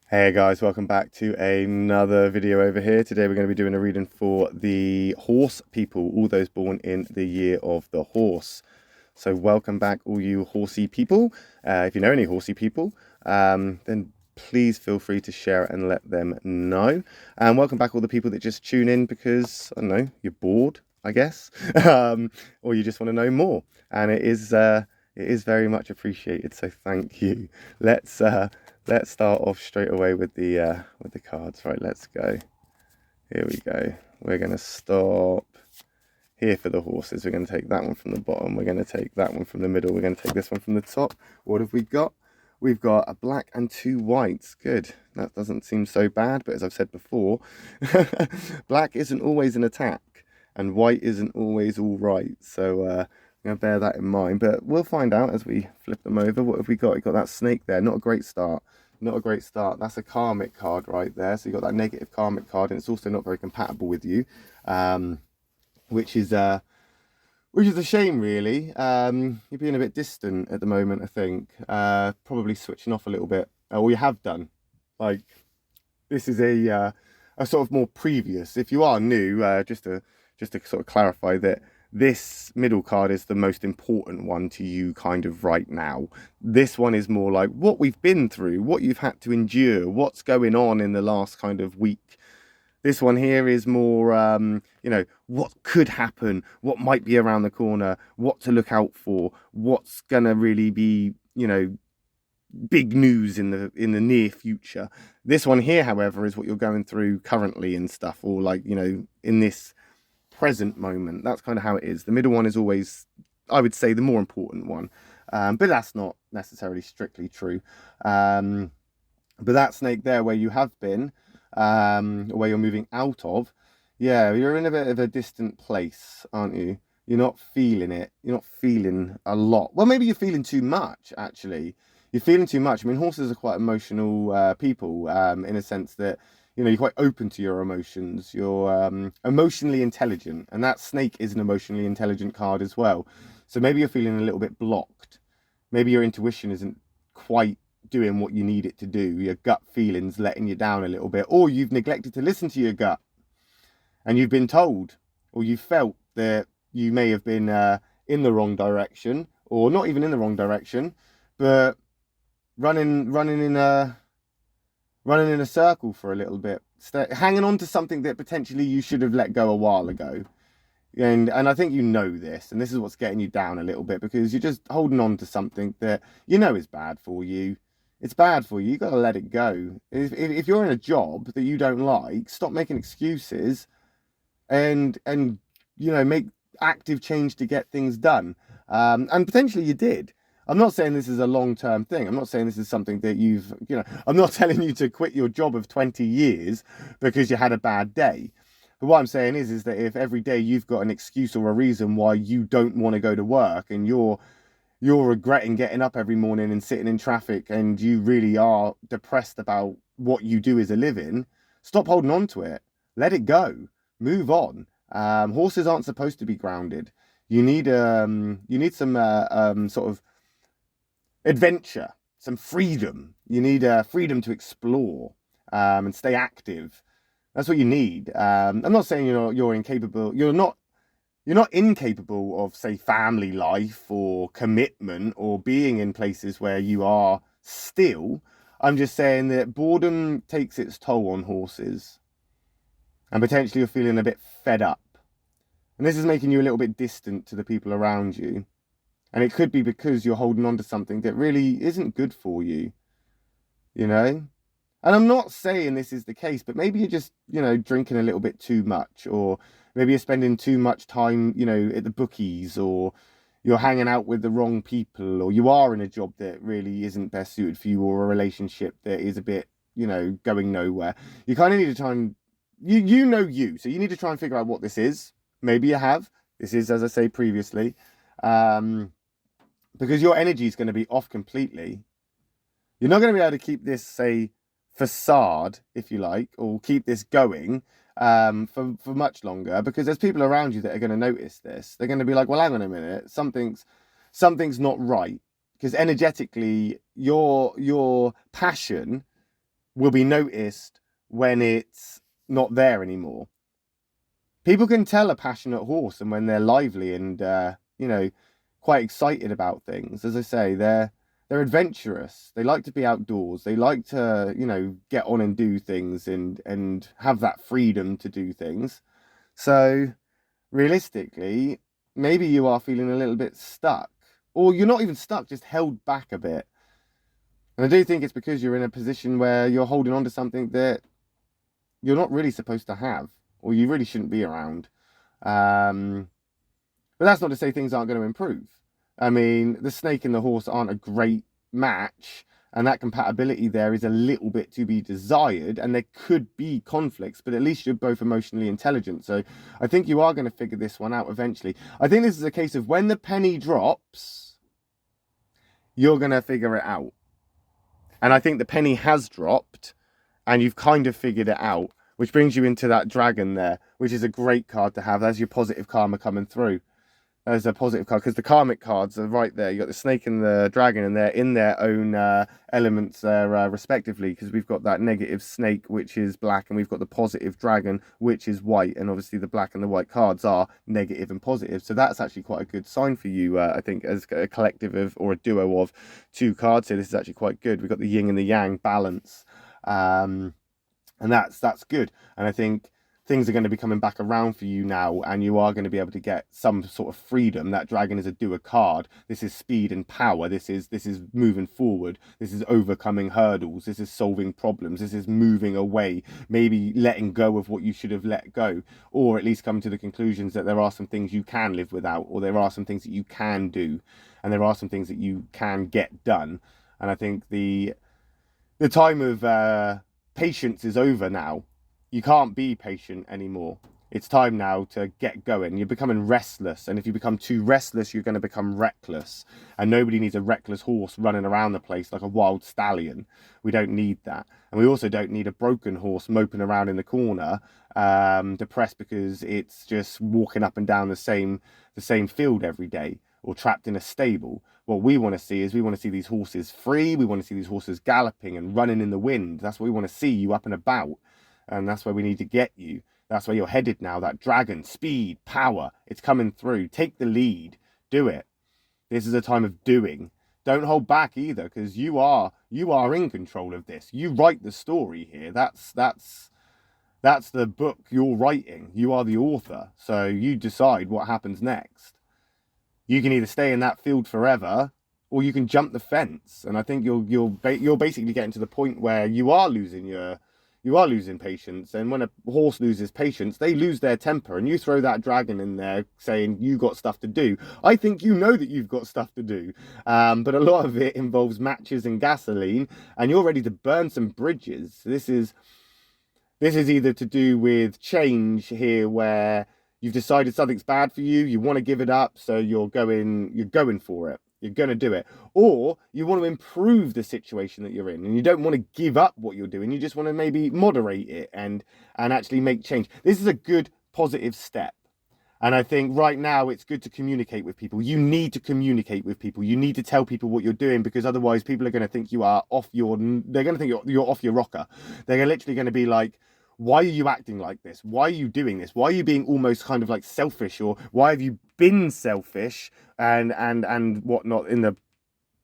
Hey guys, welcome back to another video over here. Today we're going to be doing a reading for the horse people, all those born in the year of the horse. So welcome back all you horsey people. If you know any horsey people, then please feel free to share it and let them know. And welcome back all the people that just tune in because, I don't know, you're bored, I guess, or you just want to know more. And it is very much appreciated, so thank you. Let's start off straight away with the cards. Right, let's go. Here we go. We're gonna stop here for the horses. We're gonna take that one from the bottom. We're gonna take that one from the middle. We're gonna take this one from the top. What have we got? We've got a black and two whites. Good. That doesn't seem so bad, but as I've said before, black isn't always an attack, and white isn't always all right. So I'm gonna bear that in mind. But we'll find out as we flip them over. What have we got? We've got that snake there. Not a great start. Not a great start. That's a karmic card right there. So you've got that negative karmic card, and it's also not very compatible with you, which is a shame, really. You're being a bit distant at the moment, I think. Probably switching off a little bit, or you have done. Like, this is a sort of more previous. If you are new, just to sort of clarify that this middle card is the most important one to you kind of right now. This one is more like what we've been through, what you've had to endure, what's going on in the last kind of week. This one here is more, what could happen, what might be around the corner, what to look out for, what's going to really be, big news in the near future. This one here, however, is what you're going through currently and stuff, or like, in this present moment. That's kind of how it is. The middle one is always, I would say, the more important one, but that's not necessarily strictly true. But that snake there where you have been, where you're moving out of, yeah, you're in a bit of a distant place, aren't you? You're not feeling it. You're not feeling a lot. Well, maybe you're feeling too much, actually. You're feeling too much. I mean, horses are quite emotional people, in a sense that you're quite open to your emotions. You're emotionally intelligent, and that snake is an emotionally intelligent card as well. So maybe you're feeling a little bit blocked. Maybe your intuition isn't quite doing what you need it to do. Your gut feelings letting you down a little bit, or you've neglected to listen to your gut, and you've been told, or you felt that you may have been in the wrong direction, or not even in the wrong direction, but running in a circle for a little bit, hanging on to something that potentially you should have let go a while ago. And I think you know this, and this is what's getting you down a little bit, because you're just holding on to something that is bad for you. It's bad for you. You got to let it go. If you're in a job that you don't like, stop making excuses and make active change to get things done. And potentially you did. I'm not saying this is a long-term thing. I'm not saying this is something that I'm not telling you to quit your job of 20 years because you had a bad day. But what I'm saying is that if every day you've got an excuse or a reason why you don't want to go to work, and you're regretting getting up every morning and sitting in traffic, and you really are depressed about what you do as a living, stop holding on to it. Let it go. Move on. Horses aren't supposed to be grounded. You need some sort of adventure, some freedom. You need freedom to explore and stay active. That's what you need. I'm not saying you're incapable. You're not incapable of, say, family life or commitment or being in places where you are still. I'm just saying that boredom takes its toll on horses, and potentially you're feeling a bit fed up. And this is making you a little bit distant to the people around you. And it could be because you're holding on to something that really isn't good for you, And I'm not saying this is the case, but maybe you're just, drinking a little bit too much, or maybe you're spending too much time, at the bookies, or you're hanging out with the wrong people, or you are in a job that really isn't best suited for you, or a relationship that is a bit, going nowhere. You kind of need to try and, so you need to try and figure out what this is. Maybe you have. This is, as I say previously, because your energy is going to be off completely. You're not going to be able to keep this, say, facade, if you like, or keep this going for much longer, because there's people around you that are going to notice this. They're going to be like, well, hang on a minute, something's not right, because energetically your passion will be noticed when it's not there anymore. People can tell a passionate horse and when they're lively and quite excited about things. As I say, they're adventurous. They like to be outdoors. They like to, get on and do things and have that freedom to do things. So realistically, maybe you are feeling a little bit stuck, or you're not even stuck, just held back a bit. And I do think it's because you're in a position where you're holding on to something that you're not really supposed to have, or you really shouldn't be around. But that's not to say things aren't going to improve. I mean, the snake and the horse aren't a great match, and that compatibility there is a little bit to be desired, and there could be conflicts, but at least you're both emotionally intelligent. So I think you are going to figure this one out eventually. I think this is a case of when the penny drops, you're going to figure it out. And I think the penny has dropped, and you've kind of figured it out, which brings you into that dragon there, which is a great card to have. That's your positive karma coming through. There's a positive card, because the karmic cards are right there. You've got the snake and the dragon, and they're in their own elements there, respectively, because we've got that negative snake, which is black, and we've got the positive dragon, which is white, and obviously the black and the white cards are negative and positive. So that's actually quite a good sign for you, I think, as a collective of, or a duo of two cards here. This is actually quite good. We've got the yin and the yang balance, and that's good. And I think things are going to be coming back around for you now, and you are going to be able to get some sort of freedom. That dragon is a doer card. This is speed and power. This is moving forward. This is overcoming hurdles. This is solving problems. This is moving away, maybe letting go of what you should have let go, or at least come to the conclusions that there are some things you can live without, or there are some things that you can do, and there are some things that you can get done. And I think the time of patience is over now. You can't be patient anymore. It's time now to get going. You're becoming restless, and if you become too restless, you're going to become reckless, and nobody needs a reckless horse running around the place like a wild stallion. We don't need that. And we also don't need a broken horse moping around in the corner, depressed because it's just walking up and down the same field every day, or trapped in a stable. What we want to see is, we want to see these horses free. We want to see these horses galloping and running in the wind. That's what we want to see, you up and about. And that's where we need to get you. That's where you're headed now. That dragon, speed, power, it's coming through. Take the lead. Do it. This is a time of doing. Don't hold back either, because you are in control of this. You write the story here. That's the book you're writing. You are the author. So you decide what happens next. You can either stay in that field forever, or you can jump the fence. And I think you're basically getting to the point where you are losing patience. And when a horse loses patience, they lose their temper, and you throw that dragon in there saying you got stuff to do. I think you know that you've got stuff to do, but a lot of it involves matches and gasoline, and you're ready to burn some bridges. This is either to do with change here, where you've decided something's bad for you, you want to give it up, so you're going for it. You're going to do it. Or you want to improve the situation that you're in, and you don't want to give up what you're doing. You just want to maybe moderate it and actually make change. This is a good positive step. And I think right now it's good to communicate with people. You need to communicate with people. You need to tell people what you're doing, because otherwise people are going to think you are they're going to think you're off your rocker. They're literally going to be like, why are you acting like this? Why are you doing this? Why are you being almost kind of like selfish? Or why have you been selfish and whatnot in the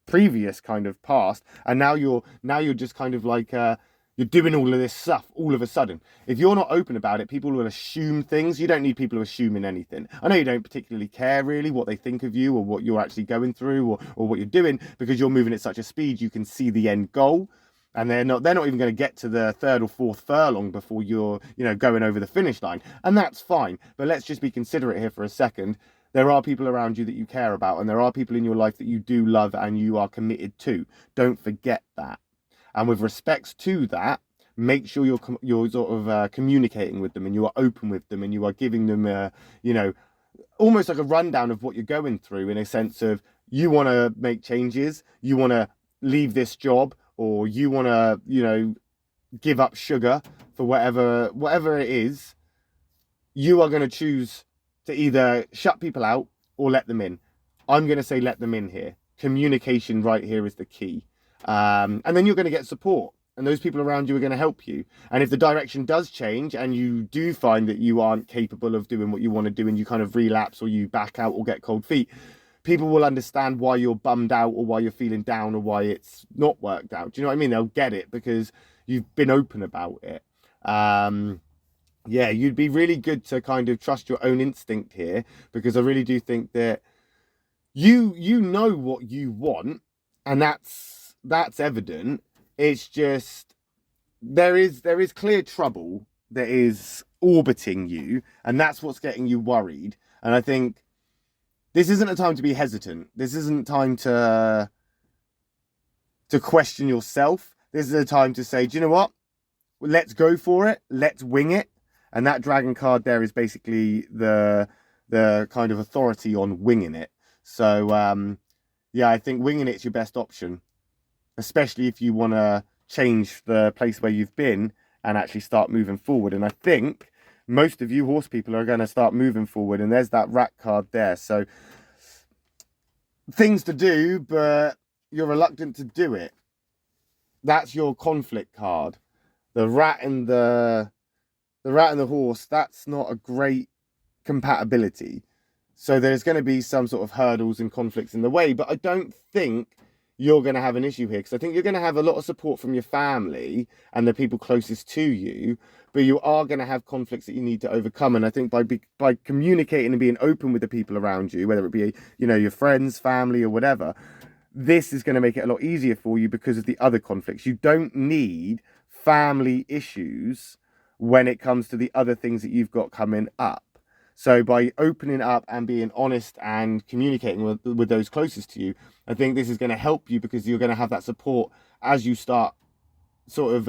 previous kind of past? And now you're just kind of like you're doing all of this stuff all of a sudden. If you're not open about it, people will assume things. You don't need people assuming anything. I know you don't particularly care really what they think of you, or what you're actually going through, or what you're doing, because you're moving at such a speed you can see the end goal. And they're not even going to get to the third or fourth furlong before you're, going over the finish line. And that's fine. But let's just be considerate here for a second. There are people around you that you care about, and there are people in your life that you do love and you are committed to. Don't forget that. And with respects to that, make sure you're sort of communicating with them, and you are open with them, and you are giving them, almost like a rundown of what you're going through, in a sense of, you want to make changes, you want to leave this job, or you want to, give up sugar for whatever it is. You are going to choose to either shut people out or let them in. I'm going to say let them in here. Communication right here is the key. And then you're going to get support. and those people around you are going to help you. And if the direction does change and you do find that you aren't capable of doing what you want to do and you kind of relapse or you back out or get cold feet, people will understand why you're bummed out or why you're feeling down or why it's not worked out. Do you know what I mean? They'll get it because you've been open about it. Yeah, you'd be really good to kind of trust your own instinct here, because I really do think that you know what you want, and that's evident. It's just there is clear trouble that is orbiting you, and that's what's getting you worried. And I think this isn't a time to be hesitant. This isn't time to question yourself. This is a time to say, do you know what? Let's go for it. Let's wing it. And that dragon card there is basically the kind of authority on winging it. So, yeah, I think winging it's your best option, especially if you want to change the place where you've been and actually start moving forward. And I think most of you horse people are going to start moving forward. And there's that rat card there. So things to do, but you're reluctant to do it. That's your conflict card. The rat and the horse, that's not a great compatibility. So there's going to be some sort of hurdles and conflicts in the way, but I don't think you're going to have an issue here, because I think you're going to have a lot of support from your family and the people closest to you, but you are going to have conflicts that you need to overcome. And I think by communicating and being open with the people around you, whether it be, you know, your friends, family, or whatever, this is going to make it a lot easier for you because of the other conflicts. You don't need family issues when it comes to the other things that you've got coming up. So by opening up and being honest and communicating with those closest to you, I think this is going to help you, because you're going to have that support as you start sort of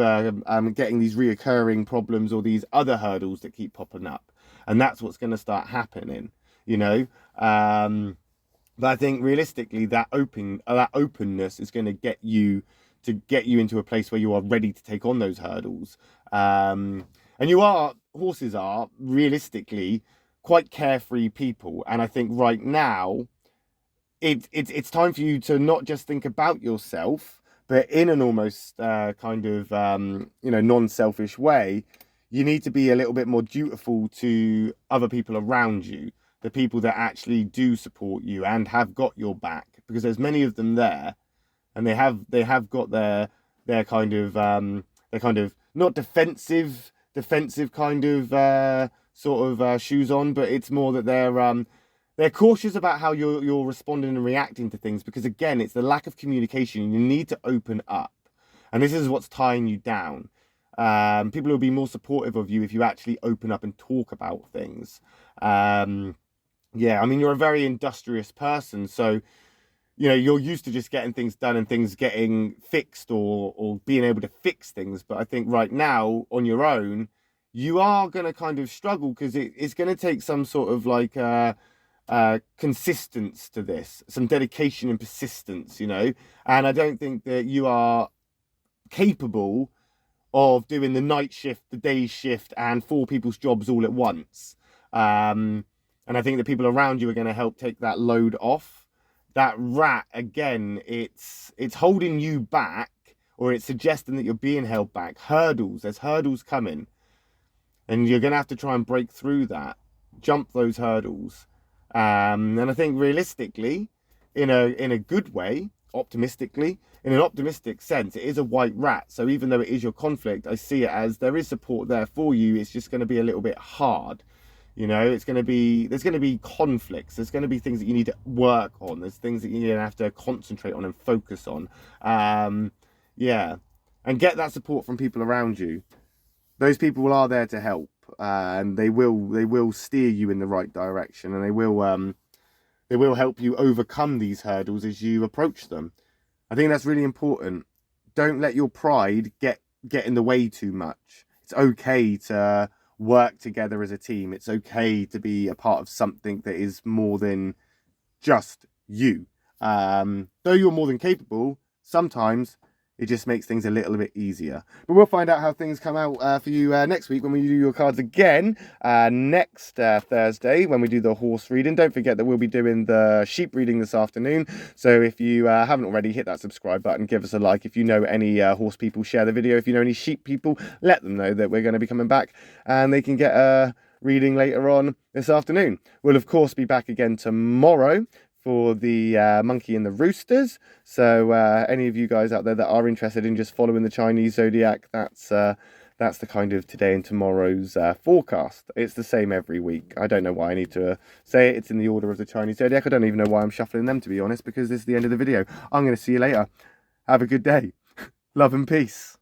getting these reoccurring problems or these other hurdles that keep popping up. And that's what's going to start happening, you know. But I think realistically that openness is going to get you into a place where you are ready to take on those hurdles. And horses are realistically quite carefree people. And I think right now it's time for you to not just think about yourself, but in an almost kind of, non-selfish way. You need to be a little bit more dutiful to other people around you, the people that actually do support you and have got your back, because there's many of them there, and they have got their kind of not defensive kind of shoes on, but it's more that they're cautious about how you're responding and reacting to things, because again, it's the lack of communication. You need to open up, and this is what's tying you down. People will be more supportive of you if you actually open up and talk about things. Yeah, I mean, you're a very industrious person, so you know, you're used to just getting things done and things getting fixed or being able to fix things. But I think right now on your own, you are going to kind of struggle, because it's going to take some sort of like consistence to this, some dedication and persistence, you know. And I don't think that you are capable of doing the night shift, the day shift, and 4 people's jobs all at once. And I think the people around you are going to help take that load off. That rat, again, it's holding you back, or it's suggesting that you're being held back. There's hurdles coming, and you're going to have to try and break through that, jump those hurdles. And I think realistically, in a good way, optimistically, in an optimistic sense, it is a white rat. So even though it is your conflict, I see it as there is support there for you. It's just going to be a little bit hard. You know, there's going to be conflicts. There's going to be things that you need to work on. There's things that you're going to have to concentrate on and focus on. Yeah, and get that support from people around you. Those people are there to help, and they will steer you in the right direction, and they will help you overcome these hurdles as you approach them. I think that's really important. Don't let your pride get in the way too much. It's okay to work together as a team. It's okay to be a part of something that is more than just you. Though you're more than capable, sometimes It just makes things a little bit easier. But we'll find out how things come out for you next week when we do your cards again. Next Thursday when we do the horse reading. Don't forget that we'll be doing the sheep reading this afternoon. So if you haven't already, hit that subscribe button, give us a like. If you know any horse people, share the video. If you know any sheep people, let them know that we're going to be coming back and they can get a reading later on this afternoon. We'll of course be back again tomorrow for the monkey and the roosters. So any of you guys out there that are interested in just following the Chinese Zodiac, that's the kind of today and tomorrow's forecast. It's the same every week. I don't know why I need to say it. It's in the order of the Chinese Zodiac. I don't even know why I'm shuffling them, to be honest, because this is the end of the video. I'm going to see you later. Have a good day. Love and peace.